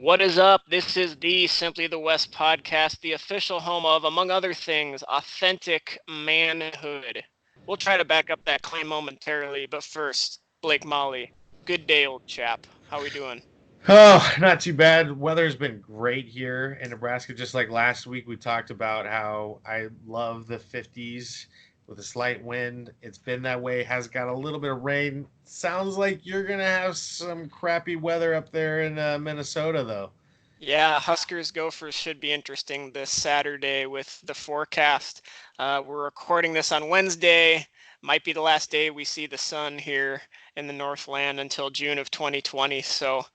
What is up? This is the Simply the West podcast, the official home of, among other things, authentic manhood. We'll try to back up that claim momentarily, but first, Blake Molly. Good day, old chap. How we doing? Oh, not too bad. Weather's been great here in Nebraska. Just like last week, we talked about how I love the 50s with a slight wind. It's been that way. Has got a little bit of rain. Sounds like you're gonna have some crappy weather up there in Minnesota, though. Yeah, Huskers-Gophers should be interesting this Saturday with the forecast. We're recording this on Wednesday. Might be the last day we see the sun here in the Northland until June of 2020. So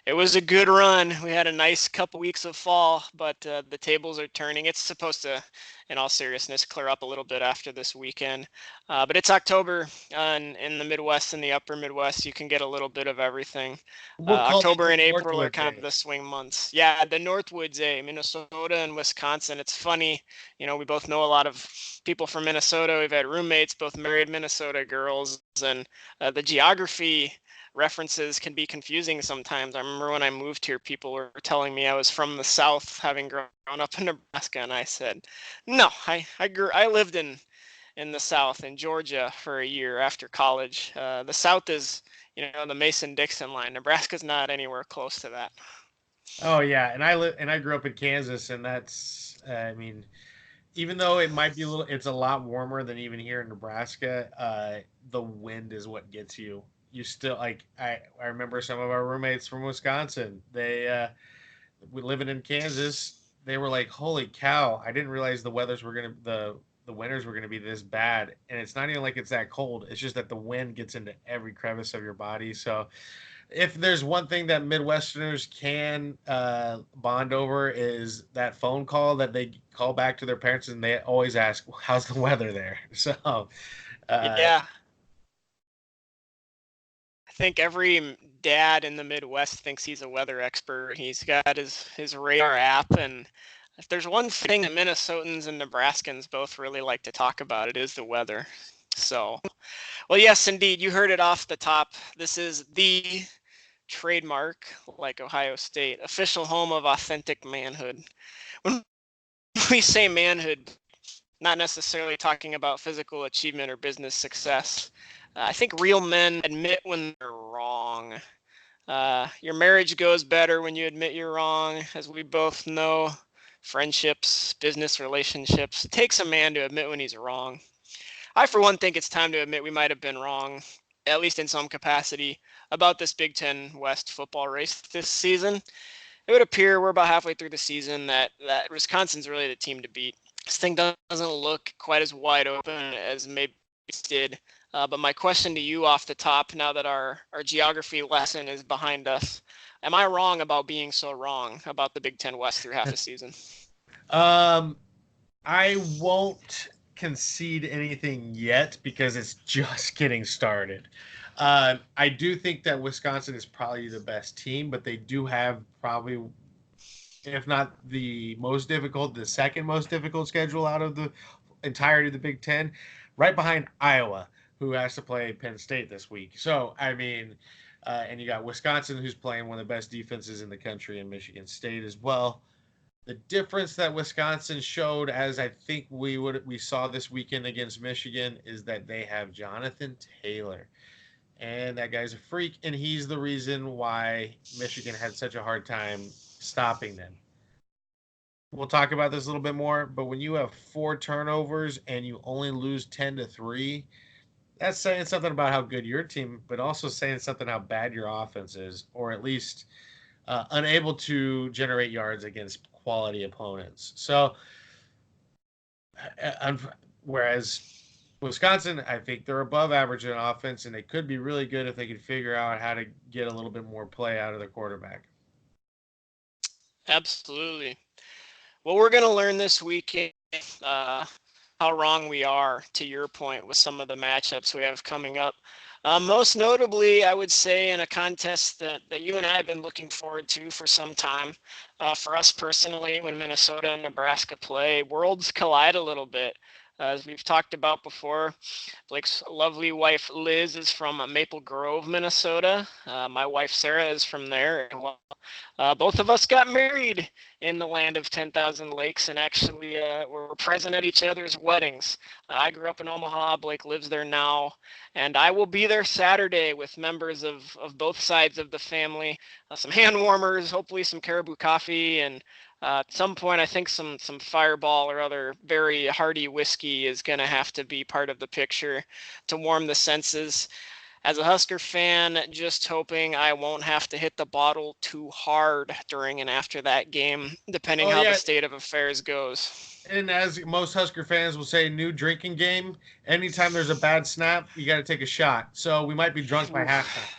it was a good run. We had a nice couple weeks of fall, but the tables are turning. It's supposed to, in all seriousness, clear up a little bit after this weekend. But it's October, and in the Midwest and the upper Midwest, you can get a little bit of everything. We'll call it October the and April are Northwoods kind of A. the swing months. Yeah, the Northwoods, Minnesota and Wisconsin. It's funny, we both know a lot of people from Minnesota. We've had roommates, both married Minnesota girls, and the geography references can be confusing sometimes. I remember when I moved here, people were telling me I was from the South, having grown up in Nebraska, and I said, "No, I lived in the South in Georgia for a year after college. The South is, the Mason-Dixon line. Nebraska's not anywhere close to that." Oh yeah, and I grew up in Kansas, and that's I mean, even though it might be a little, it's a lot warmer than even here in Nebraska. The wind is what gets you. You still like I remember some of our roommates from Wisconsin. We living in Kansas. They were like, "Holy cow! I didn't realize the winters were gonna be this bad." And it's not even like it's that cold. It's just that the wind gets into every crevice of your body. So if there's one thing that Midwesterners can bond over is that phone call that they call back to their parents and they always ask, "How's the weather there?" So, uh, Yeah, I think every dad in the Midwest thinks he's a weather expert. He's got his radar app, and if there's one thing that Minnesotans and Nebraskans both really like to talk about, it is the weather. So, well, yes, indeed, you heard it off the top. This is the trademark, like Ohio State, official home of authentic manhood. When we say manhood, not necessarily talking about physical achievement or business success. I think real men admit when they're wrong. Your marriage goes better when you admit you're wrong, as we both know. Friendships, business relationships. It takes a man to admit when he's wrong. I, for one, think it's time to admit we might have been wrong, at least in some capacity, about this Big Ten West football race this season. It would appear we're about halfway through the season that Wisconsin's really the team to beat. This thing doesn't look quite as wide open as maybe it did. But my question to you off the top, now that our geography lesson is behind us, am I wrong about being so wrong about the Big Ten West through half the season? um, I won't concede anything yet because it's just getting started. I do think that Wisconsin is probably the best team, but they do have probably, if not the most difficult, the second most difficult schedule out of the entirety of the Big Ten, right behind Iowa, who has to play Penn State this week. So, I mean, and you got Wisconsin, who's playing one of the best defenses in the country, and Michigan State as well. The difference that Wisconsin showed, as I think we saw this weekend against Michigan, is that they have Jonathan Taylor, and that guy's a freak, and he's the reason why Michigan had such a hard time stopping them. We'll talk about this a little bit more, but when you have four turnovers and you only lose 10-3, that's saying something about how good your team, but also saying something how bad your offense is, or at least unable to generate yards against quality opponents. So, uh, whereas Wisconsin, I think they're above average in offense, and they could be really good if they could figure out how to get a little bit more play out of their quarterback. Absolutely. Well, we're going to learn this weekend uh, how wrong we are, to your point, with some of the matchups we have coming up. Most notably, I would say, in a contest that you and I have been looking forward to for some time. For us personally, when Minnesota and Nebraska play, worlds collide a little bit. As we've talked about before, Blake's lovely wife Liz is from Maple Grove, Minnesota. My wife Sarah is from there. Both of us got married in the land of 10,000 lakes and actually were present at each other's weddings. I grew up in Omaha. Blake lives there now. And I will be there Saturday with members of both sides of the family. Some hand warmers, hopefully some caribou coffee, and at some point, I think some Fireball or other very hearty whiskey is going to have to be part of the picture to warm the senses. As a Husker fan, just hoping I won't have to hit the bottle too hard during and after that game, depending Oh how the yeah, state of affairs goes. and as most Husker fans will say, new drinking game. Anytime there's a bad snap, you got to take a shot. So we might be drunk by halftime.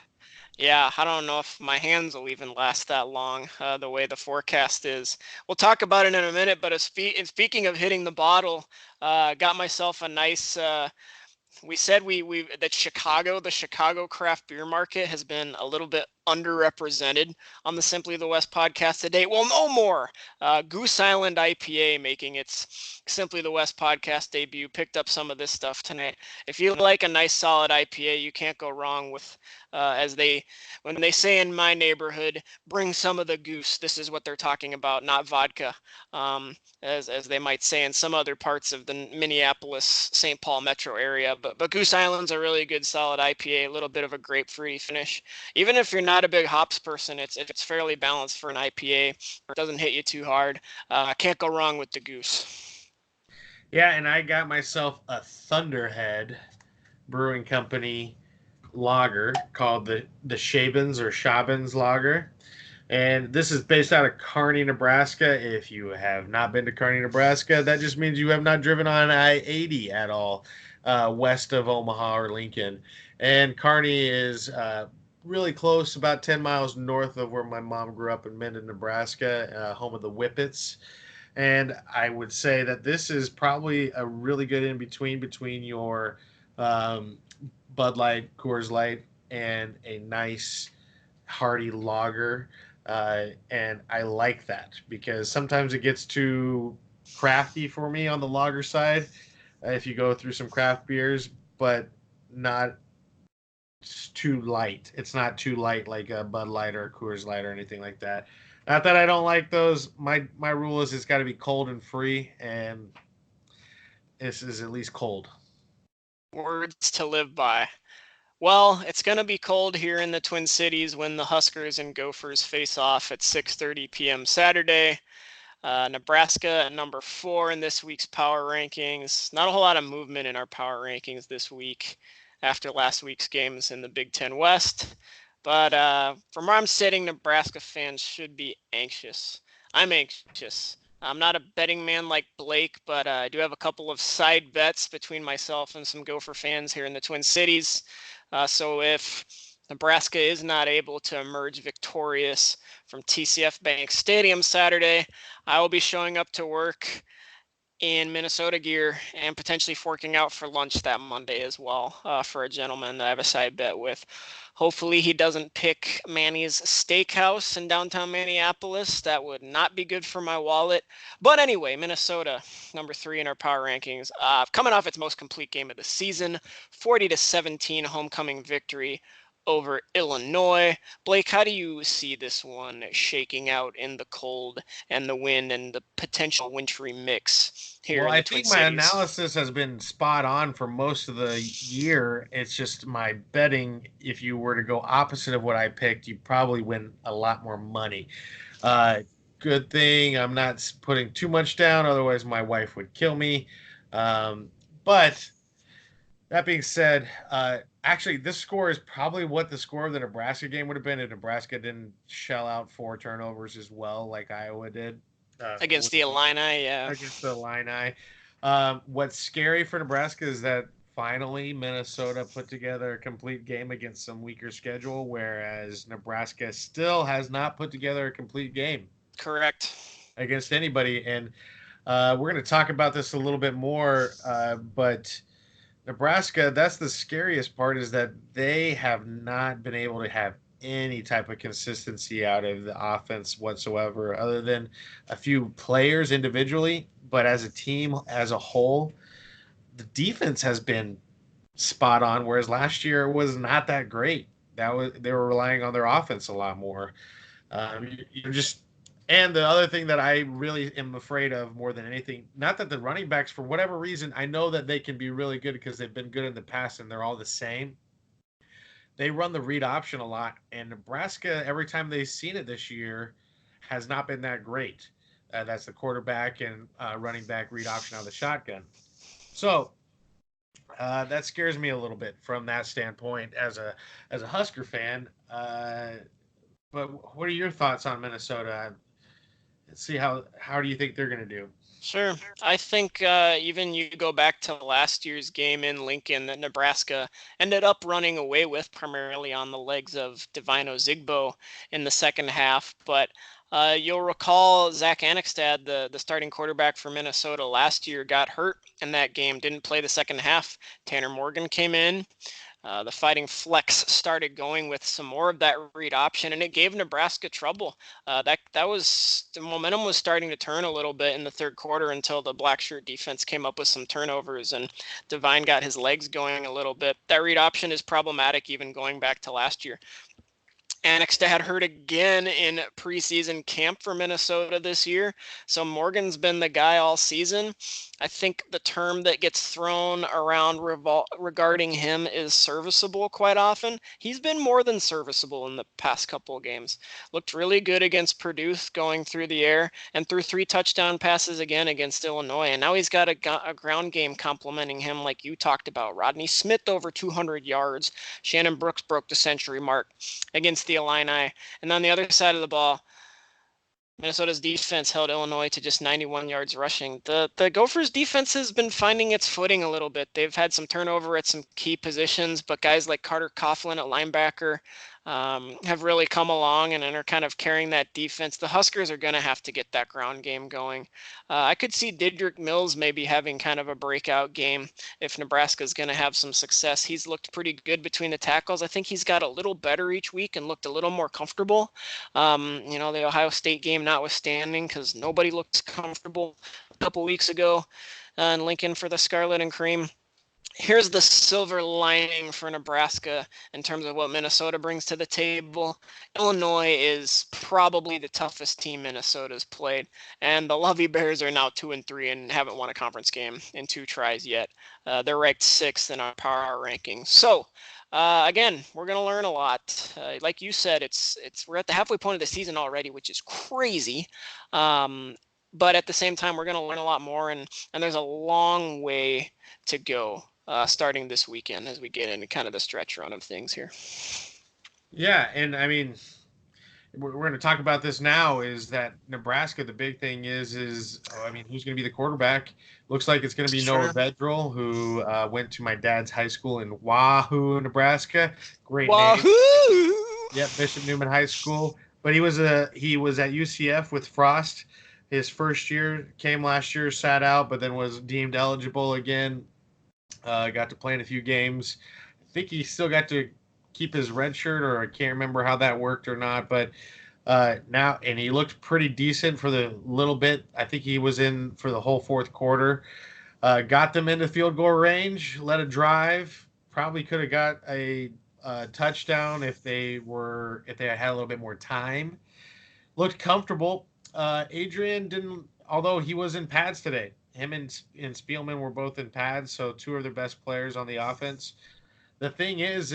Yeah, I don't know if my hands will even last that long, the way the forecast is. We'll talk about it in a minute, but speaking of hitting the bottle, got myself a nice we said that the Chicago craft beer market has been a little bit underrepresented on the Simply the West podcast today. Well, no more. Goose Island IPA making its Simply the West podcast debut. Picked up some of this stuff tonight. If you like a nice solid IPA, you can't go wrong with, when they say in my neighborhood, bring some of the goose. This is what they're talking about, not vodka. As they might say in some other parts of the Minneapolis, St. Paul metro area. But Goose Island's a really good solid IPA, a little bit of a grapefruity finish. Even if you're not a big hops person, it's fairly balanced for an IPA. It doesn't hit you too hard. Can't go wrong with the Goose. Yeah, and I got myself a Thunderhead Brewing Company lager called the Shabins or Shabins lager. And this is based out of Kearney, Nebraska. If you have not been to Kearney, Nebraska, that just means you have not driven on I-80 at all, west of Omaha or Lincoln. And Kearney is really close, about 10 miles north of where my mom grew up in Minden, Nebraska, home of the Whippets. And I would say that this is probably a really good in between your um, Bud Light, Coors Light, and a nice hearty lager. And I like that because sometimes it gets too crafty for me on the lager side if you go through some craft beers, but not too light. It's not too light like a Bud Light or a Coors Light or anything like that. Not that I don't like those. My rule is it's got to be cold and free, and this is at least cold. Words to live by. Well, it's going to be cold here in the Twin Cities when the Huskers and Gophers face off at 6:30 p.m. Saturday. Nebraska at number 4 in this week's power rankings. Not a whole lot of movement in our power rankings this week after last week's games in the Big Ten West. But from where I'm sitting, Nebraska fans should be anxious. I'm anxious. I'm not a betting man like Blake, but I do have a couple of side bets between myself and some Gopher fans here in the Twin Cities. So if Nebraska is not able to emerge victorious from TCF Bank Stadium Saturday, I will be showing up to work in Minnesota gear and potentially forking out for lunch that Monday as well for a gentleman that I have a side bet with. Hopefully he doesn't pick Manny's Steakhouse in downtown Minneapolis. That would not be good for my wallet. But anyway, Minnesota, number 3 in our power rankings, coming off its most complete game of the season, 40-17 homecoming victory over Illinois. Blake, how do you see this one shaking out in the cold and the wind and the potential wintry mix here in the Twin I think my Cities? analysis has been spot on for most of the year. It's just my betting. If you were to go opposite of what I picked, you probably win a lot more money. Good thing I'm not putting too much down, otherwise my wife would kill me. But that being said, actually, this score is probably what the score of the Nebraska game would have been if Nebraska didn't shell out 4 turnovers as well, like Iowa did Against the Illini, yeah. against the Illini. What's scary for Nebraska is that finally Minnesota put together a complete game against some weaker schedule, whereas Nebraska still has not put together a complete game Correct. against anybody. And we're going to talk about this a little bit more, but Nebraska, that's the scariest part, is that they have not been able to have any type of consistency out of the offense whatsoever, other than a few players individually. But as a team, as a whole, the defense has been spot on, whereas last year was not that great. They were relying on their offense a lot more. You're just, and the other thing that I really am afraid of more than anything, not that the running backs, for whatever reason, I know that they can be really good because they've been good in the past and they're all the same. They run the read option a lot, and Nebraska, every time they've seen it this year, has not been that great. That's the quarterback and running back read option out of the shotgun. So that scares me a little bit from that standpoint as a Husker fan. But what are your thoughts on Minnesota? Let's see how do you think they're going to do? Sure. I think even you go back to last year's game in Lincoln that Nebraska ended up running away with, primarily on the legs of Divino Zigbo in the second half. But you'll recall Zach Annexstad, the starting quarterback for Minnesota last year, got hurt in that game, didn't play the second half. Tanner Morgan came in. The Fighting Flex started going with some more of that read option, and it gave Nebraska trouble. That was the momentum was starting to turn a little bit in the third quarter until the black shirt defense came up with some turnovers and Divine got his legs going a little bit. That read option is problematic even going back to last year. Annexstad hurt again in preseason camp for Minnesota this year. So Morgan's been the guy all season. I think the term that gets thrown around regarding him is serviceable quite often. He's been more than serviceable in the past couple of games. Looked really good against Purdue going through the air and threw 3 touchdown passes again against Illinois. And now he's got a ground game complementing him like you talked about. Rodney Smith over 200 yards. Shannon Brooks broke the century mark against the Illini. And on the other side of the ball, Minnesota's defense held Illinois to just 91 yards rushing. The Gophers' defense has been finding its footing a little bit. They've had some turnover at some key positions, but guys like Carter Coughlin at linebacker have really come along and are kind of carrying that defense. The Huskers are going to have to get that ground game going. I could see Didrik Mills maybe having kind of a breakout game if Nebraska's going to have some success. He's looked pretty good between the tackles. I think he's got a little better each week and looked a little more comfortable. The Ohio State game notwithstanding, because nobody looked comfortable a couple weeks ago in Lincoln for the Scarlet and Cream. Here's the silver lining for Nebraska in terms of what Minnesota brings to the table. Illinois is probably the toughest team Minnesota's played, and the Lovey Bears are now 2-3 and haven't won a conference game in 2 tries yet. They're ranked 6th in our power rankings. So, again, we're going to learn a lot. Like you said, we're at the halfway point of the season already, which is crazy. But at the same time, we're going to learn a lot more, and there's a long way to go. Starting this weekend as we get into kind of the stretch run of things here. Yeah, and I mean, we're going to talk about this now. Is that Nebraska? The big thing is who's going to be the quarterback? Looks like it's going to be Noah Vedral, who went to my dad's high school in Wahoo, Nebraska. Great Wahoo! name. Yep, Bishop Neumann High School. But he was at UCF with Frost. His first year came last year, sat out, but then was deemed eligible again. Got to play in a few games. I think he still got to keep his red shirt, or I can't remember how that worked or not. But now, and he looked pretty decent for the little bit. I think he was in for the whole fourth quarter. Got them into field goal range, led a drive. Probably could have got a touchdown if they had a little bit more time. Looked comfortable. Adrian didn't, although he was in pads today. Him and Spielman were both in pads, so 2 of their best players on the offense. The thing is,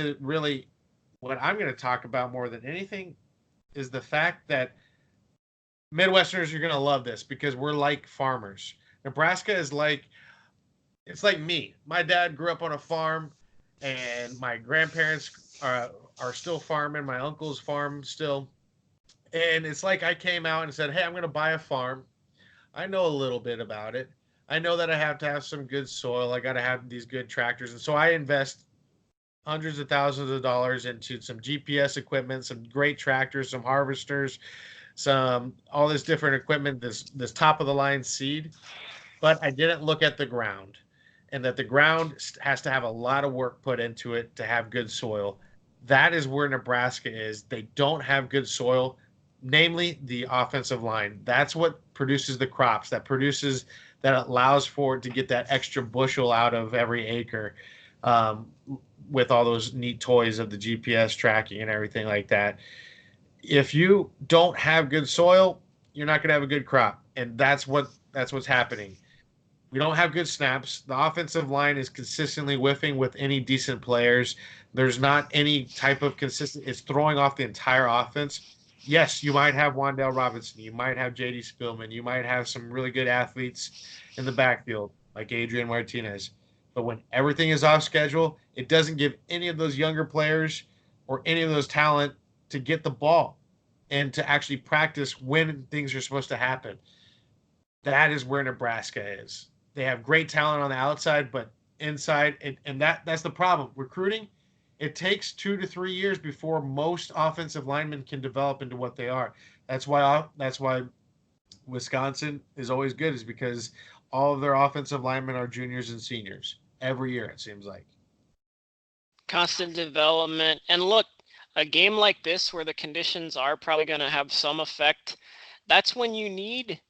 what I'm going to talk about more than anything is the fact that Midwesterners are going to love this because we're like farmers. Nebraska is it's like me. My dad grew up on a farm, and my grandparents are still farming. My uncles farm still. And it's like I came out and said, hey, I'm going to buy a farm. I know a little bit about it. I know that I have to have some good soil. I got to have these good tractors. And so I invest hundreds of thousands of dollars into some GPS equipment, some great tractors, some harvesters, all this different equipment, this top of the line seed. But I didn't look at the ground, and that the ground has to have a lot of work put into it to have good soil. That is where Nebraska is. They don't have good soil, namely the offensive line. That's what produces the crops, that produces that allows for it to get that extra bushel out of every acre, um, with all those neat toys of the GPS tracking and everything like that. If you don't have good soil, you're not going to have a good crop, and that's what's happening. We don't have good snaps. The offensive line is consistently whiffing with any decent players. There's not any type of consistent. It's throwing off the entire offense. Yes, you might have Wandale Robinson. You might have J.D. Spillman. You might have some really good athletes in the backfield like Adrian Martinez. But when everything is off schedule, it doesn't give any of those younger players or any of those talent to get the ball and to actually practice when things are supposed to happen. That is where Nebraska is. They have great talent on the outside, but inside, and that's the problem. Recruiting, it takes 2 to 3 years before most offensive linemen can develop into what they are. That's why Wisconsin is always good, is because all of their offensive linemen are juniors and seniors every year. It seems like. Constant development. And look, a game like this where the conditions are probably going to have some effect, that's when you need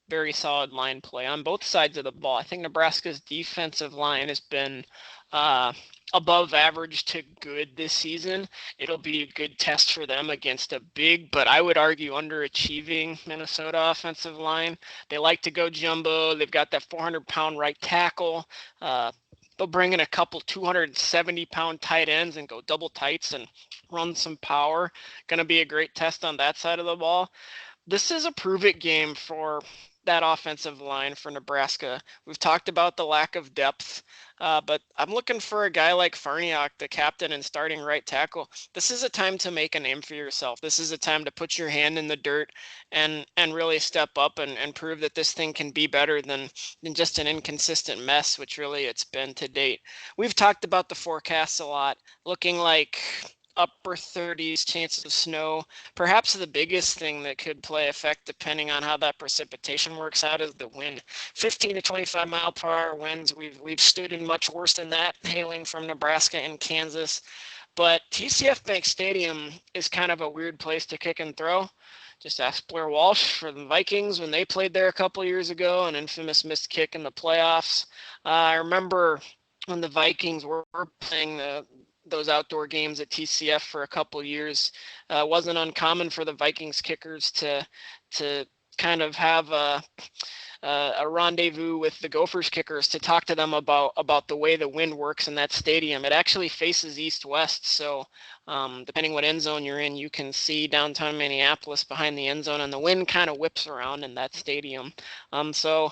very solid line play on both sides of the ball. I think Nebraska's defensive line has been above average to good this season. It'll be a good test for them against a big, but I would argue underachieving Minnesota offensive line. They like to go jumbo. They've got that 400-pound right tackle. They'll bring in a couple 270-pound tight ends and go double tights and run some power. Going to be a great test on that side of the ball. This is a prove-it game for that offensive line for Nebraska. We've talked about the lack of depth, but I'm looking for a guy like Farniok, the captain and starting right tackle. This is a time to make a name for yourself. This is a time to put your hand in the dirt and really step up and prove that this thing can be better than just an inconsistent mess, which really it's been to date. We've talked about the forecasts a lot, looking like upper 30s chance of snow. Perhaps the biggest thing that could play effect, depending on how that precipitation works out, is the wind. 15 to 25 mile per hour winds. We've stood in much worse than that, hailing from Nebraska and Kansas. But TCF Bank Stadium is kind of a weird place to kick and throw. Just ask Blair Walsh for the Vikings when they played there a couple years ago, an infamous missed kick in the playoffs. I remember when the Vikings were playing those outdoor games at TCF for a couple years. Wasn't uncommon for the Vikings kickers to kind of have a rendezvous with the Gophers kickers to talk to them about the way the wind works in that stadium. It actually faces east-west, so depending what end zone you're in, you can see downtown Minneapolis behind the end zone, and the wind kind of whips around in that stadium. So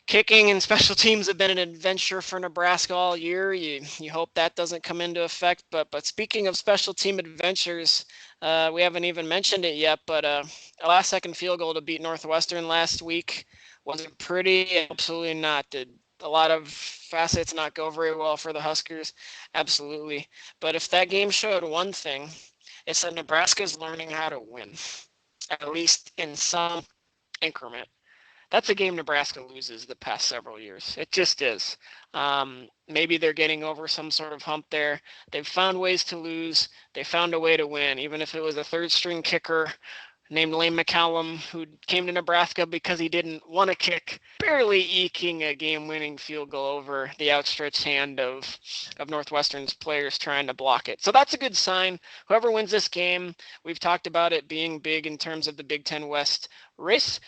kicking and special teams have been an adventure for Nebraska all year. You hope that doesn't come into effect. But speaking of special team adventures, we haven't even mentioned it yet, but a last-second field goal to beat Northwestern last week. Was it pretty? Absolutely not. Did a lot of facets not go very well for the Huskers? Absolutely. But if that game showed one thing, it's that Nebraska's learning how to win, at least in some increment. That's a game Nebraska loses the past several years. It just is. Maybe they're getting over some sort of hump there. They've found ways to lose. They found a way to win, even if it was a third-string kicker named Lane McCallum, who came to Nebraska because he didn't want to kick, barely eking a game-winning field goal over the outstretched hand of Northwestern's players trying to block it. So that's a good sign. Whoever wins this game, we've talked about it being big in terms of the Big Ten West race.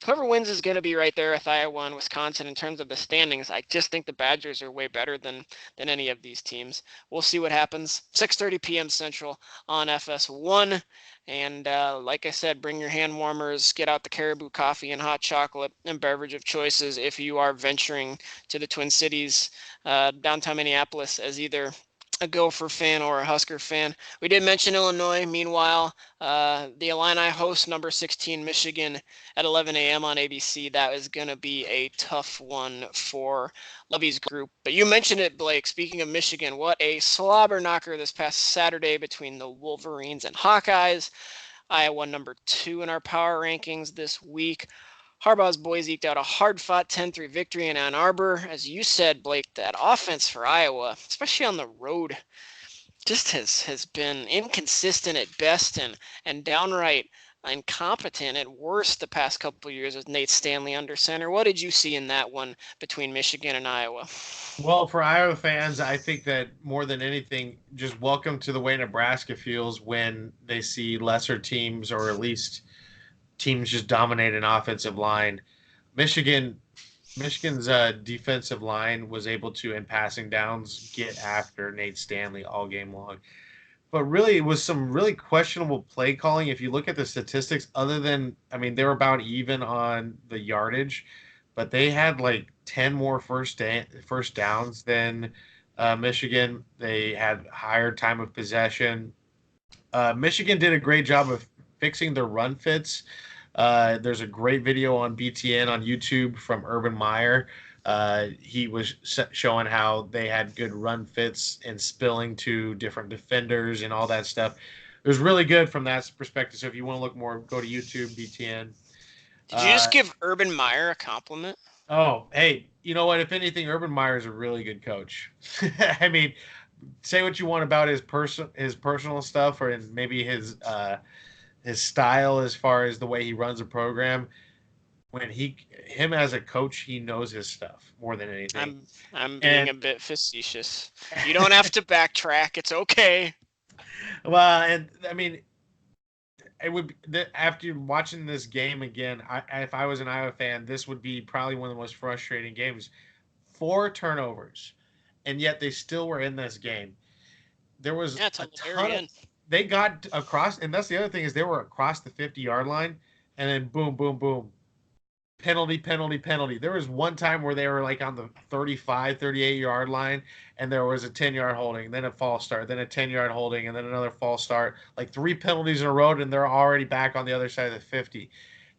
Whoever wins is going to be right there with Iowa and Wisconsin in terms of the standings. I just think the Badgers are way better than any of these teams. We'll see what happens. 6:30 p.m. Central on FS1. And like I said, bring your hand warmers, get out the Caribou coffee and hot chocolate and beverage of choices if you are venturing to the Twin Cities, downtown Minneapolis, as either a Gopher fan or a Husker fan. We did mention Illinois. Meanwhile, the Illini host number 16 Michigan at 11 a.m. on ABC. That is going to be a tough one for Lovey's group. But you mentioned it, Blake. Speaking of Michigan, what a slobber knocker this past Saturday between the Wolverines and Hawkeyes. Iowa number 2 in our power rankings this week. Harbaugh's boys eked out a hard-fought 10-3 victory in Ann Arbor. As you said, Blake, that offense for Iowa, especially on the road, just has been inconsistent at best and downright incompetent at worst the past couple of years with Nate Stanley under center. What did you see in that one between Michigan and Iowa? Well, for Iowa fans, I think that more than anything, just welcome to the way Nebraska feels when they see lesser teams or at least teams just dominate an offensive line. Michigan Michigan's defensive line was able to, in passing downs, get after Nate Stanley all game long. But really, it was some really questionable play calling. If you look at the statistics, other than, I mean, they were about even on the yardage, but they had like 10 more first downs than Michigan. They had higher time of possession. Michigan did a great job of fixing their run fits. There's a great video on BTN on YouTube from Urban Meyer. He was showing how they had good run fits and spilling to different defenders and all that stuff. It was really good from that perspective. So if you want to look more, go to YouTube, BTN. Did you just give Urban Meyer a compliment? Oh, hey, you know what? If anything, Urban Meyer is a really good coach. I mean, say what you want about his personal stuff or maybe his style as far as the way he runs a program. When him as a coach, he knows his stuff more than anything. I'm being a bit facetious. You don't have to backtrack. It's okay. Well, and I mean, it would after watching this game again. If I was an Iowa fan, this would be probably one of the most frustrating games. 4 turnovers, and yet they still were in this game. There was a ton of. They got across, and that's the other thing is they were across the 50-yard line, and then boom, boom, boom. Penalty, penalty, penalty. There was one time where they were like on the 35, 38-yard line, and there was a 10-yard holding, then a false start, then a 10-yard holding, and then another false start. Like 3 penalties in a row, and they're already back on the other side of the 50.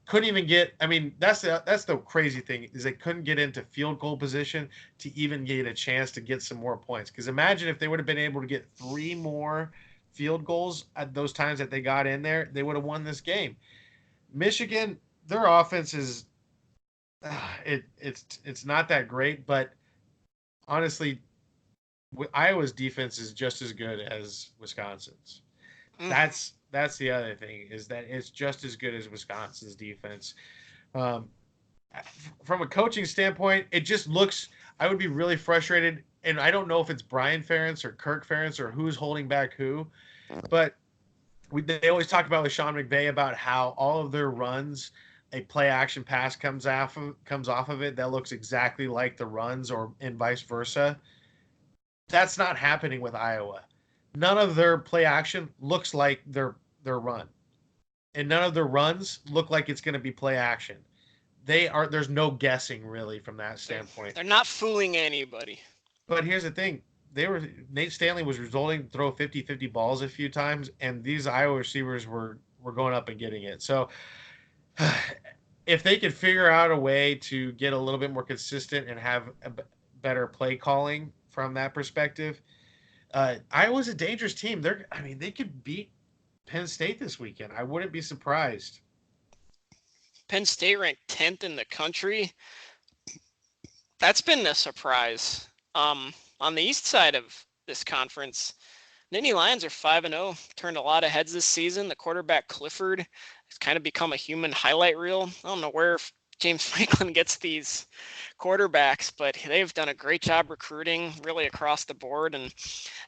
Couldn't even get. I mean, that's the crazy thing is they couldn't get into field goal position to even get a chance to get some more points. Because imagine if they would have been able to get 3 more field goals at those times that they got in there, they would have won this game. Michigan, their offense is it's not that great, but honestly, Iowa's defense is just as good as Wisconsin's. That's the other thing is that it's just as good as Wisconsin's defense. From a coaching standpoint, it just looks. I would be really frustrated, and I don't know if it's Brian Ferentz or Kirk Ferentz or who's holding back who, but they always talk about with Sean McVay about how all of their runs, a play action pass comes off of it that looks exactly like the runs, or and vice versa. That's not happening with Iowa. None of their play action looks like their run, and none of their runs look like it's going to be play action. There's no guessing really from that standpoint. They're not fooling anybody. But here's the thing. Nate Stanley was resulting to throw 50-50 balls a few times, and these Iowa receivers were going up and getting it. So if they could figure out a way to get a little bit more consistent and have a better play calling from that perspective, Iowa's a dangerous team. They could beat Penn State this weekend. I wouldn't be surprised. Penn State ranked 10th in the country. That's been a surprise. On the east side of this conference, Nittany Lions are 5-0, turned a lot of heads this season. The quarterback Clifford has kind of become a human highlight reel. I don't know where James Franklin gets these quarterbacks, but they've done a great job recruiting really across the board, and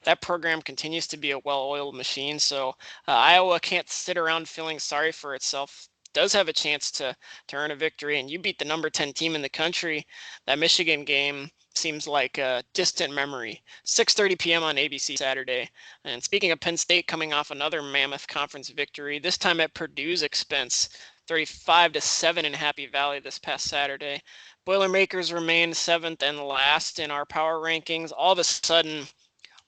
that program continues to be a well-oiled machine. So Iowa can't sit around feeling sorry for itself. Does have a chance to earn a victory, and you beat the number 10 team in the country. That Michigan game seems like a distant memory. 6:30 p.m. on ABC Saturday. And speaking of Penn State coming off another mammoth conference victory, this time at Purdue's expense, 35-7 in Happy Valley this past Saturday. Boilermakers remain 7th and last in our power rankings. All of a sudden,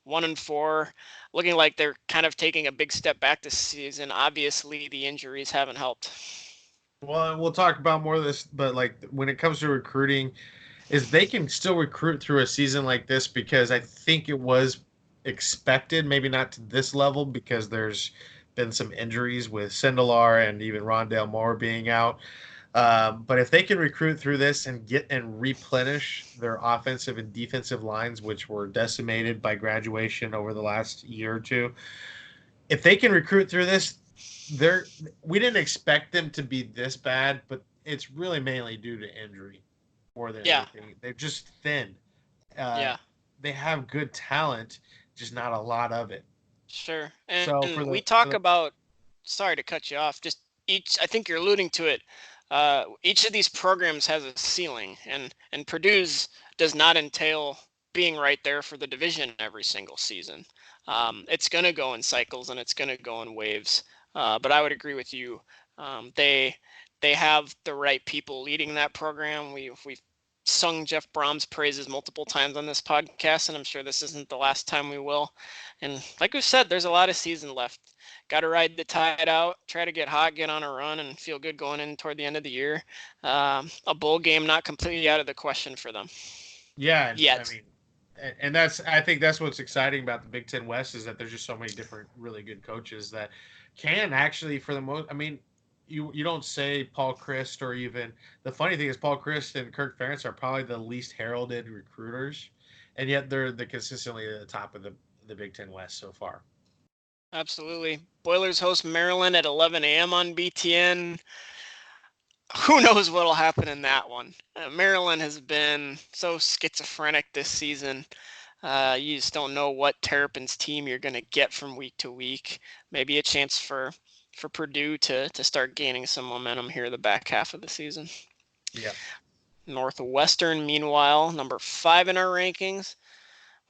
1-4, looking like they're kind of taking a big step back this season. Obviously, the injuries haven't helped. Well, we'll talk about more of this, but like when it comes to recruiting, is they can still recruit through a season like this, because I think it was expected, maybe not to this level, because there's been some injuries with Sindelar and even Rondale Moore being out. But if they can recruit through this and get and replenish their offensive and defensive lines, which were decimated by graduation over the last year or two, if they can recruit through this, We didn't expect them to be this bad, but it's really mainly due to injury more than Yeah, anything. They're just thin. Uh, yeah, they have good talent, just not a lot of it. sure. So And we talk about, sorry to cut you off, just each, I think you're alluding to it. Each of these programs has a ceiling, and Purdue's does not entail being right there for the division every single season. It's going to go in cycles and it's going to go in waves. But I would agree with you. They have the right people leading that program. We've sung Jeff Brom's praises multiple times on this podcast, and I'm sure this isn't the last time we will. And like we said, there's a lot of season left. Got to ride the tide out, try to get hot, get on a run, and feel good going in toward the end of the year. A bowl game not completely out of the question for them yeah, I yet. mean, and I think that's what's exciting about the Big Ten West is that there's just so many different really good coaches that can actually, for the most, I mean, you don't say Paul Christ or even the funny thing is Paul Christ and Kirk Ferentz are probably the least heralded recruiters, and yet they're the consistently at the top of the Big Ten West so far. Absolutely. Boilers host Maryland at 11 a.m. on BTN. Who knows what'll happen in that one? Maryland has been so schizophrenic this season. You just don't know what Terrapin's team you're going to get from week to week. Maybe a chance for Purdue to start gaining some momentum here the back half of the season. Yeah. Northwestern, meanwhile, number 5 in our rankings.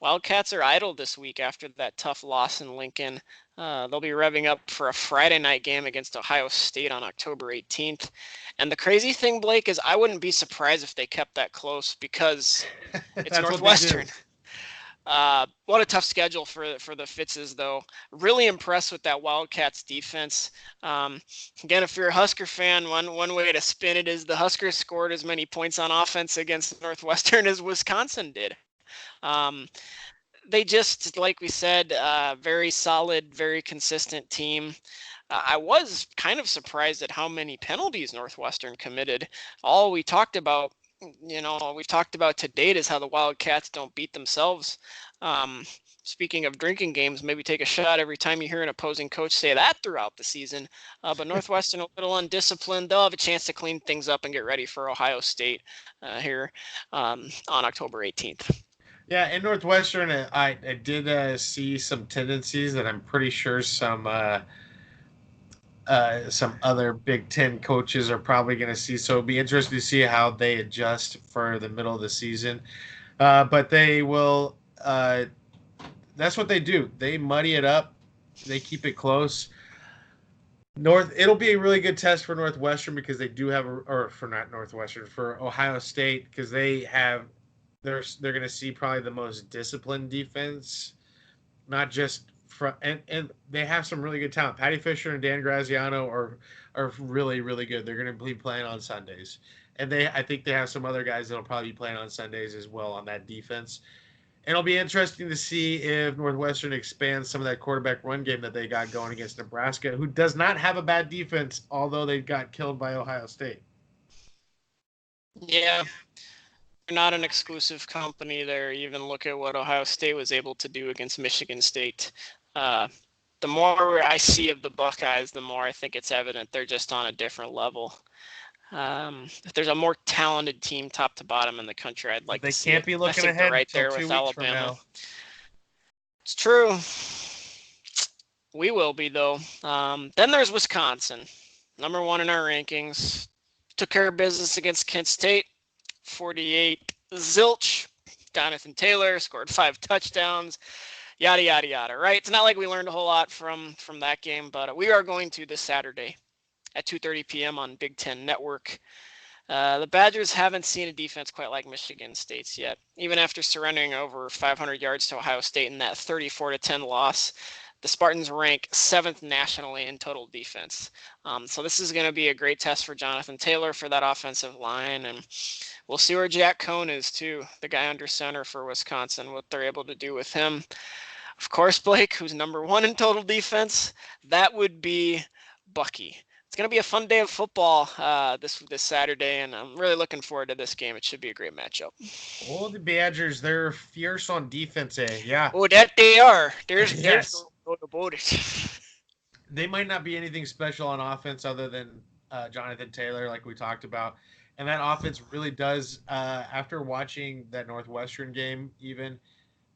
Wildcats are idle this week after that tough loss in Lincoln. They'll be revving up for a Friday night game against Ohio State on October 18th. And the crazy thing, Blake, is I wouldn't be surprised if they kept that close because it's That's what they do. Northwestern. What a tough schedule for the Fitzes, though. Really impressed with that Wildcats defense. Again, if you're a Husker fan, one way to spin it is the Huskers scored as many points on offense against Northwestern as Wisconsin did. Um, they just, like we said, very solid, very consistent team. I was kind of surprised at how many penalties Northwestern committed. All we talked about, we've talked about to date is how the Wildcats don't beat themselves. Um, Speaking of drinking games, maybe take a shot every time you hear an opposing coach say that throughout the season. But Northwestern a little undisciplined. They'll have a chance to clean things up and get ready for Ohio State here on October 18th. Yeah, in Northwestern, I did see some tendencies that I'm pretty sure some other Big Ten coaches are probably going to see. So it'll be interesting to see how they adjust for the middle of the season. But they will. That's what they do. They muddy it up. They keep it close. It'll be a really good test for Northwestern because they do have, or for not Northwestern, for Ohio State because they're going to see probably the most disciplined defense, not just from and they have some really good talent. Patty Fisher and Dan Graziano are really really good. They're going to be playing on Sundays, and I think they have some other guys that'll probably be playing on Sundays as well on that defense. And it'll be interesting to see if Northwestern expands some of that quarterback run game that they got going against Nebraska, who does not have a bad defense, although they got killed by Ohio State. Yeah, they're not an exclusive company there. Even look at what Ohio State was able to do against Michigan State. The more I see of the Buckeyes, the more I think it's evident they're just on a different level. If there's a more talented team top to bottom in the country, I'd like They to see can't it. be I looking think they're ahead right until there 2 with weeks from Alabama. now. It's true. We will be, though. Then there's Wisconsin, number 1 in our rankings. Took care of business against Kent State, 48 zilch. Jonathan Taylor scored 5 touchdowns. Yada yada yada. Right? It's not like we learned a whole lot from that game, but we are going to this Saturday at 2:30 p.m. on Big Ten Network. The Badgers haven't seen a defense quite like Michigan State's yet. Even after surrendering over 500 yards to Ohio State in that 34-10 loss, the Spartans rank 7th nationally in total defense. So this is going to be a great test for Jonathan Taylor for that offensive line, and we'll see where Jack Cohn is too, the guy under center for Wisconsin, what they're able to do with him. Of course, Blake, who's number 1 in total defense, that would be Bucky. It's going to be a fun day of football this Saturday, and I'm really looking forward to this game. It should be a great matchup. Oh, the Badgers, they're fierce on defense, eh? Yeah. Oh, that they are. There's Yes. no doubt about it. they might not be anything special on offense other than Jonathan Taylor, like we talked about. And that offense really does, after watching that Northwestern game, even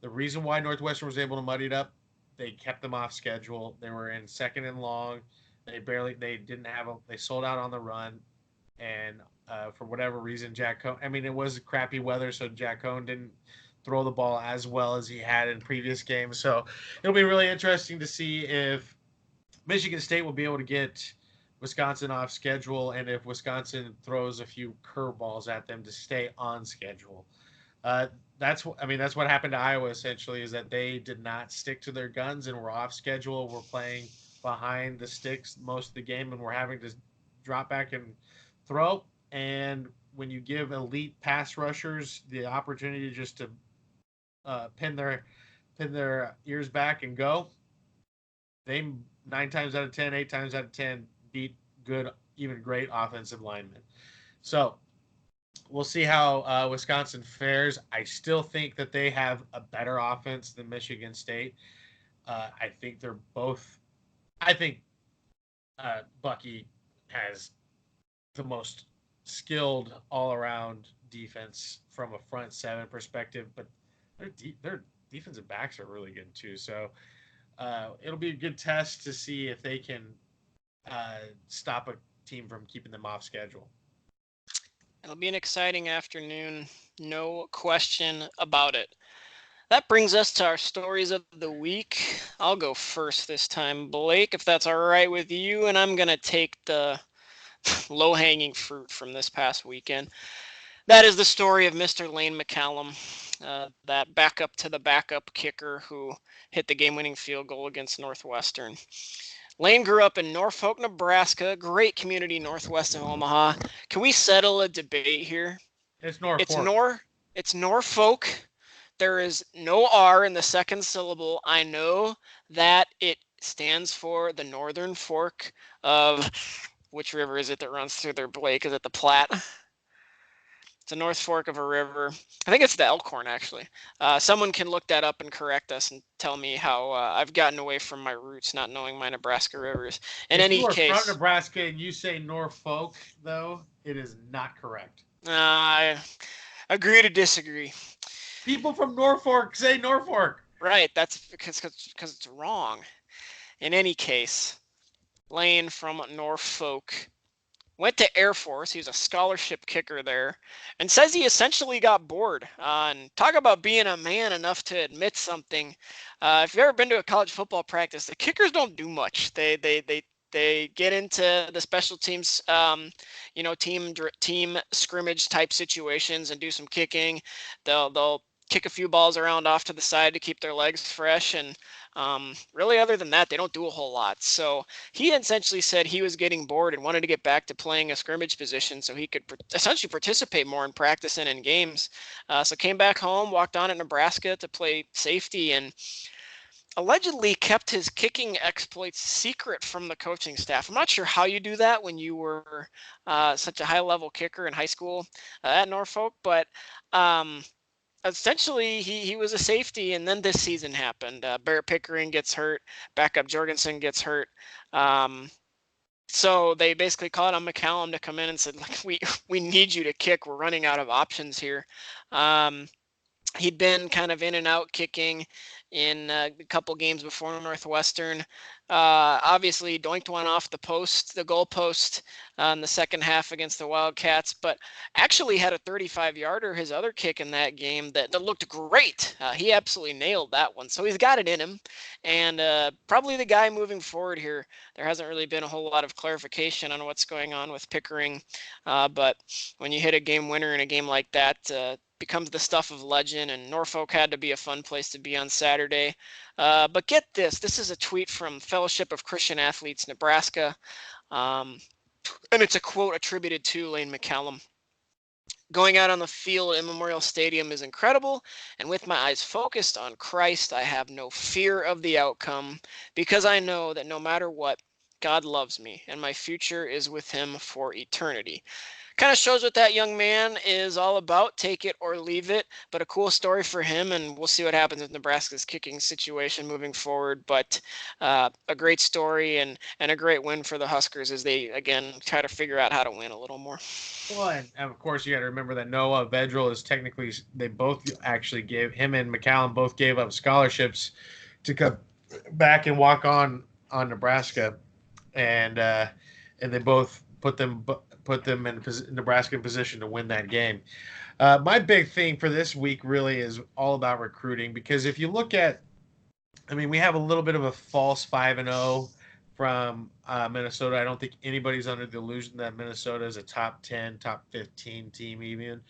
the reason why Northwestern was able to muddy it up, they kept them off schedule. They were in second and long. They didn't have they sold out on the run. And for whatever reason, Jack Cohn, I mean, it was crappy weather, so Jack Cohn didn't throw the ball as well as he had in previous games. So it'll be really interesting to see if Michigan State will be able to get Wisconsin off schedule, and if Wisconsin throws a few curveballs at them to stay on schedule. Uh, that's what happened to Iowa essentially is that they did not stick to their guns and were off schedule. We're playing behind the sticks most of the game, and we're having to drop back and throw. And when you give elite pass rushers the opportunity just to pin their ears back and go, they 9 times out of 10, 8 times out of 10 beat good, even great offensive linemen. So we'll see how Wisconsin fares. I still think that they have a better offense than Michigan State. I think they're both. I think Bucky has the most skilled all-around defense from a front seven perspective, but their defensive backs are really good too. So it'll be a good test to see if they can stop a team from keeping them off schedule. It'll be an exciting afternoon, no question about it. That brings us to our stories of the week. I'll go first this time, Blake, if that's all right with you, and I'm going to take the low-hanging fruit from this past weekend. That is the story of Mr. Lane McCallum, that backup to the backup kicker who hit the game-winning field goal against Northwestern. Lane grew up in Norfolk, Nebraska, great community northwest of Omaha. Can we settle a debate here? It's Norfolk. It's Norfolk. There is no R in the second syllable. I know that it stands for the northern fork of which river is it that runs through there, Blake? Is it the Platte? It's the North Fork of a river. I think it's the Elkhorn, actually. Someone can look that up and correct us and tell me how I've gotten away from my roots, not knowing my Nebraska rivers. In If any you are from case, Nebraska and you say Norfolk, though, it is not correct. I agree to disagree. People from Norfolk say Norfolk. Right, that's because it's wrong. In any case, Lane from Norfolk went to Air Force. He was a scholarship kicker there, and says he essentially got bored. And talk about being a man enough to admit something. If you've ever been to a college football practice, the kickers don't do much. They get into the special teams, team scrimmage type situations and do some kicking. They'll kick a few balls around off to the side to keep their legs fresh, and really other than that, they don't do a whole lot. So he essentially said he was getting bored and wanted to get back to playing a scrimmage position so he could essentially participate more in practice and in games. So came back home, walked on at Nebraska to play safety, and allegedly kept his kicking exploits secret from the coaching staff. I'm not sure how you do that when you were such a high-level kicker in high school at Norfolk, but essentially he was a safety, and then this season happened. Barrett Pickering gets hurt, backup Jorgensen gets hurt. So they basically called on McCallum to come in and said, like, we need you to kick. We're running out of options here. He'd been kind of in and out kicking in a couple games before Northwestern. Obviously, doinked one off the goal post in the second half against the Wildcats, but actually had a 35-yarder, his other kick in that game, that looked great. He absolutely nailed that one. So he's got it in him, and probably the guy moving forward here. There hasn't really been a whole lot of clarification on what's going on with Pickering, but when you hit a game winner in a game like that, becomes the stuff of legend, and Norfolk had to be a fun place to be on Saturday. But get this. This is a tweet from Fellowship of Christian Athletes, Nebraska, and it's a quote attributed to Lane McCallum. Going out on the field in Memorial Stadium is incredible, and with my eyes focused on Christ, I have no fear of the outcome, because I know that no matter what, God loves me, and my future is with him for eternity. kind of shows what that young man is all about. Take it or leave it. But a cool story for him, and we'll see what happens with Nebraska's kicking situation moving forward. But a great story and a great win for the Huskers as they again try to figure out how to win a little more. Well, and of course you got to remember that Noah Vedral is technically they both actually gave him and McCallum both gave up scholarships to come back and walk on Nebraska, and they both put them in Nebraska in position to win that game. My big thing for this week really is all about recruiting because if you look at, I mean, we have a little bit of a false 5-0 from Minnesota. I don't think anybody's under the illusion that Minnesota is a top 10, top 15 team even.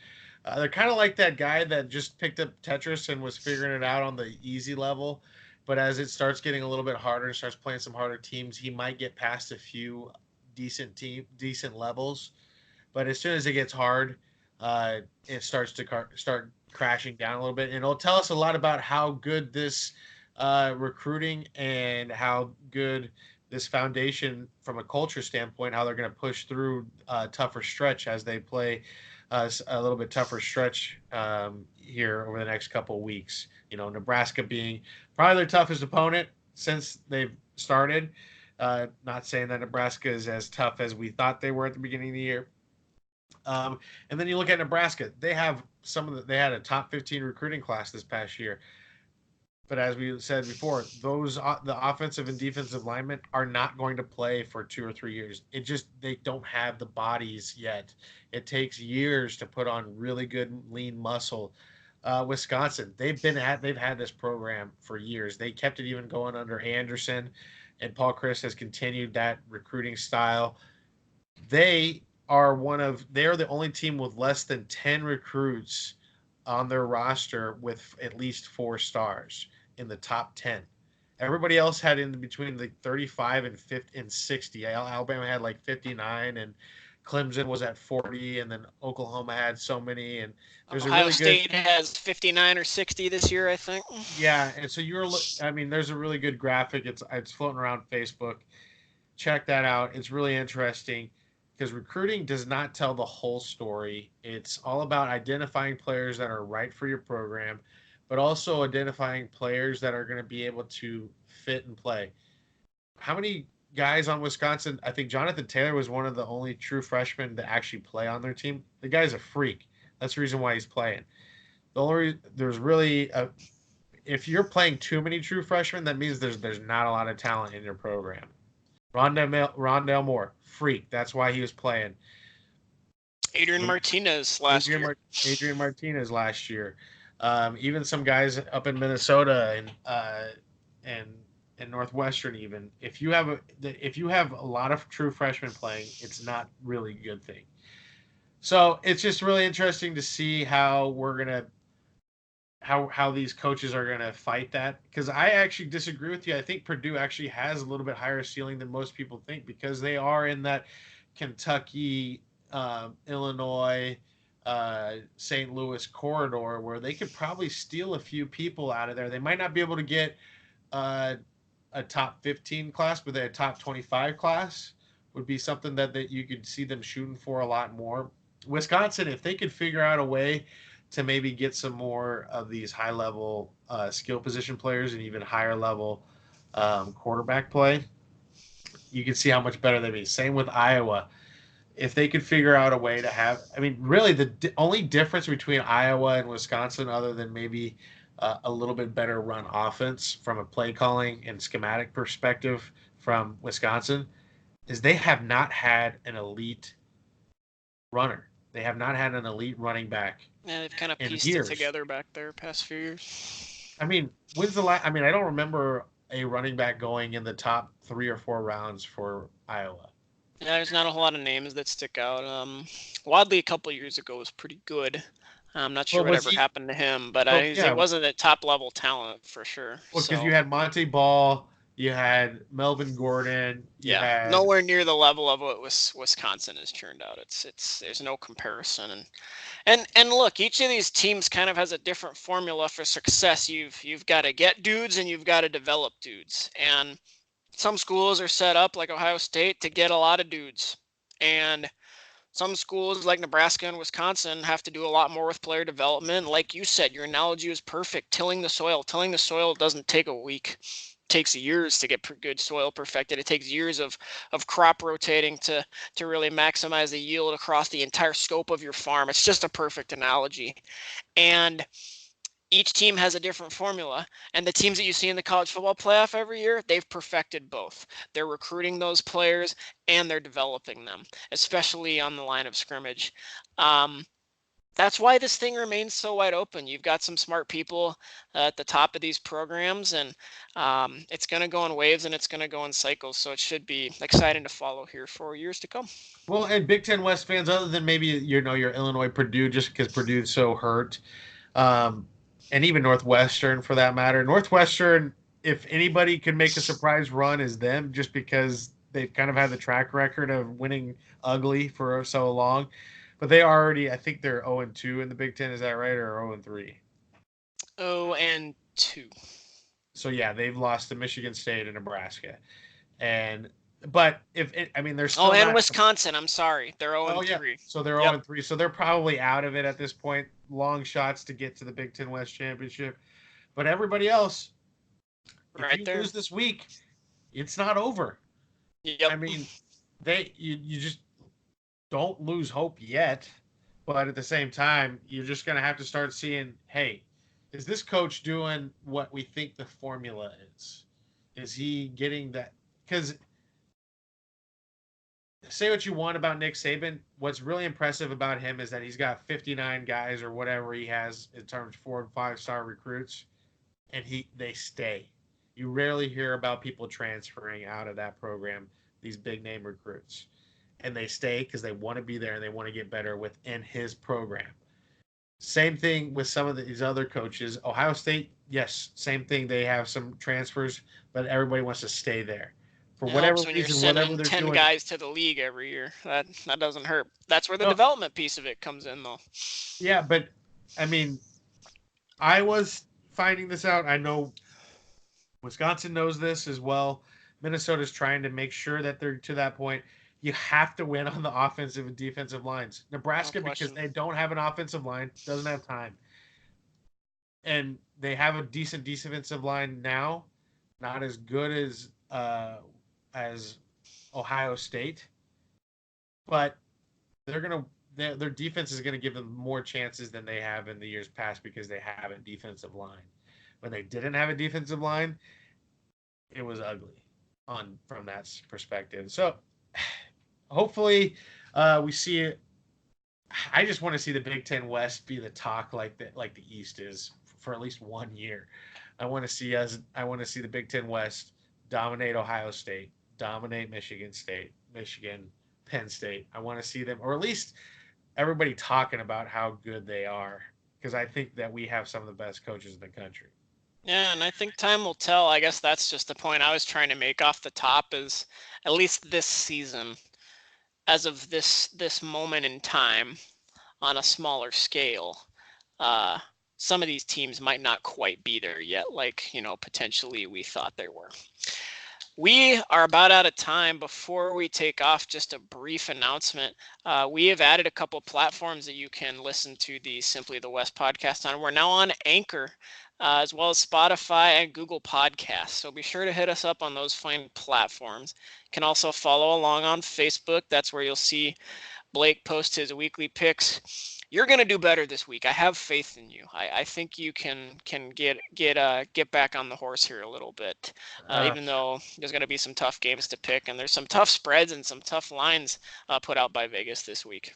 They're kind of like that guy that just picked up Tetris and was figuring it out on the easy level. But as it starts getting a little bit harder and starts playing some harder teams, he might get past a few decent levels. But as soon as it gets hard, it starts to start crashing down a little bit. And it'll tell us a lot about how good this recruiting and how good this foundation from a culture standpoint, how they're going to push through a tougher stretch as they play a little bit tougher stretch here over the next couple of weeks. You know, Nebraska being probably their toughest opponent since they've started. Not saying that Nebraska is as tough as we thought they were at the beginning of the year. And then you look at Nebraska; they have they had a top 15 recruiting class this past year. But as we said before, the offensive and defensive linemen are not going to play for 2 or 3 years. They don't have the bodies yet. It takes years to put on really good lean muscle. Wisconsin, they've had this program for years. They kept it even going under Anderson, and Paul Chryst has continued that recruiting style. They they are the only team with less than 10 recruits on their roster with at least 4 stars in the top 10. Everybody else had in between the 35 and 50 and 60. Alabama had like 59, and Clemson was at 40, and then Oklahoma had so many. And there's a Ohio really good, State has 59 or 60 this year, I think. yeah. And so I mean, there's a really good graphic. It's floating around Facebook. Check that out. It's really interesting because recruiting does not tell the whole story. It's all about identifying players that are right for your program, but also identifying players that are going to be able to fit and play. How many guys on Wisconsin? I think Jonathan Taylor was one of the only true freshmen to actually play on their team. The guy's a freak. That's the reason why he's playing. There's really if you're playing too many true freshmen, that means there's not a lot of talent in your program. Rondell Moore, freak. That's why he was playing. Adrian Martinez last year. Adrian Martinez last year. Even some guys up in Minnesota and Northwestern. Even if you have a lot of true freshmen playing, it's not really a good thing. So it's just really interesting to see how we're gonna how these coaches are going to fight that, because I actually disagree with you. I think Purdue actually has a little bit higher ceiling than most people think because they are in that Kentucky, Illinois, St. Louis corridor where they could probably steal a few people out of there. They might not be able to get a top 15 class, but a top 25 class would be something that you could see them shooting for a lot more. Wisconsin, if they could figure out a way to maybe get some more of these high-level skill position players and even higher-level quarterback play, you can see how much better they'd be. Same with Iowa. If they could figure out a way to have – I mean, really the only difference between Iowa and Wisconsin, other than maybe a little bit better run offense from a play calling and schematic perspective from Wisconsin, is they have not had an elite runner. They have not had an elite running back. Yeah, they've kind of pieced it together back there past few years. I mean, when's the last? I mean, I don't remember a running back going in the top 3 or 4 rounds for Iowa. Yeah, there's not a whole lot of names that stick out. Wadley a couple years ago was pretty good. I'm not sure whatever happened to him, but he wasn't a top-level talent for sure. Well, because you had Monte Ball, you had Melvin Gordon. Had nowhere near the level of what Wisconsin has turned out. It's there's no comparison. And look, each of these teams kind of has a different formula for success. You've got to get dudes and you've got to develop dudes. And some schools are set up like Ohio State to get a lot of dudes. And Some schools like Nebraska and Wisconsin have to do a lot more with player development. Like you said, your analogy was perfect. Tilling the soil. Tilling the soil doesn't take a week. It takes years to get good soil perfected. It takes years of crop rotating to really maximize the yield across the entire scope of your farm. It's just a perfect analogy. And each team has a different formula, and the teams that you see in the college football playoff every year, they've perfected both. They're recruiting those players and they're developing them, especially on the line of scrimmage. That's why this thing remains so wide open. You've got some smart people at the top of these programs, and it's going to go in waves and it's going to go in cycles. So it should be exciting to follow here for years to come. Well, and Big Ten West fans, other than maybe your Illinois, Purdue, just because Purdue's so hurt, um, and even Northwestern for that matter. Northwestern, if anybody can make a surprise run, is them, just because they've kind of had the track record of winning ugly for so long. But they already, I think they're 0-2 in the Big Ten. Is that right, or 0-3? 0-2. So yeah, they've lost to Michigan State and Nebraska, but I mean, they're still. And Wisconsin. I'm sorry, they're 0-3. Oh yeah, so they're 0-3. So they're probably out of it at this point. Long shots to get to the Big Ten West Championship, but everybody else, if you lose this week, it's not over. Yep. I mean, you just don't lose hope yet, but at the same time, you're just gonna have to start seeing, hey, is this coach doing what we think the formula is? Is he getting that? Because say what you want about Nick Saban, what's really impressive about him is that he's got 59 guys or whatever he has in terms of 4 and 5-star recruits, and they stay. You rarely hear about people transferring out of that program, these big name recruits, and they stay because they want to be there and they want to get better within his program. Same thing with some of these other coaches. Ohio State, yes, same thing. They have some transfers, but everybody wants to stay there. For whatever when reason, you're whatever sending they're 10 doing, guys to the league every year, that doesn't hurt. That's where the development piece of it comes in, though. Yeah, but I mean, I was finding this out. I know Wisconsin knows this as well. Minnesota's trying to make sure that they're to that point. You have to win on the offensive and defensive lines. Nebraska, because they don't have an offensive line, doesn't have time. And they have a decent defensive line now, not as good as Ohio State, but their defense is gonna give them more chances than they have in the years past because they have a defensive line. When they didn't have a defensive line, it was ugly from that perspective. So hopefully we see it. I just want to see the Big Ten West be the talk like the East is for at least 1 year. I want to see the Big Ten West dominate Ohio State, dominate Michigan State, Penn State. I want to see them, or at least everybody talking about how good they are, because I think that we have some of the best coaches in the country. Yeah, and I think time will tell. I guess that's just the point I was trying to make off the top, is at least this season, as of this moment in time, on a smaller scale, some of these teams might not quite be there yet, like, potentially we thought they were. We are about out of time. Before we take off, just a brief announcement. We have added a couple platforms that you can listen to the Simply the West podcast on. We're now on Anchor, as well as Spotify and Google Podcasts. So be sure to hit us up on those fine platforms. You can also follow along on Facebook. That's where you'll see Blake post his weekly picks. You're going to do better this week. I have faith in you. I think you can get back on the horse here a little bit, even though there's going to be some tough games to pick, and there's some tough spreads and some tough lines put out by Vegas this week.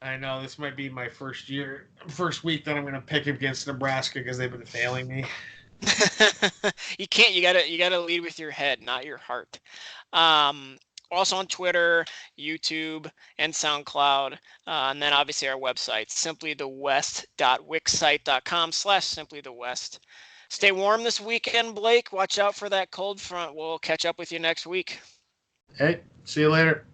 I know this might be my first week that I'm going to pick against Nebraska because they've been failing me. You can't. You gotta lead with your head, not your heart. Also on Twitter, YouTube, and SoundCloud, and then obviously our website, simplythewest.wixsite.com/simplythewest. Stay warm this weekend, Blake. Watch out for that cold front. We'll catch up with you next week. Hey, see you later.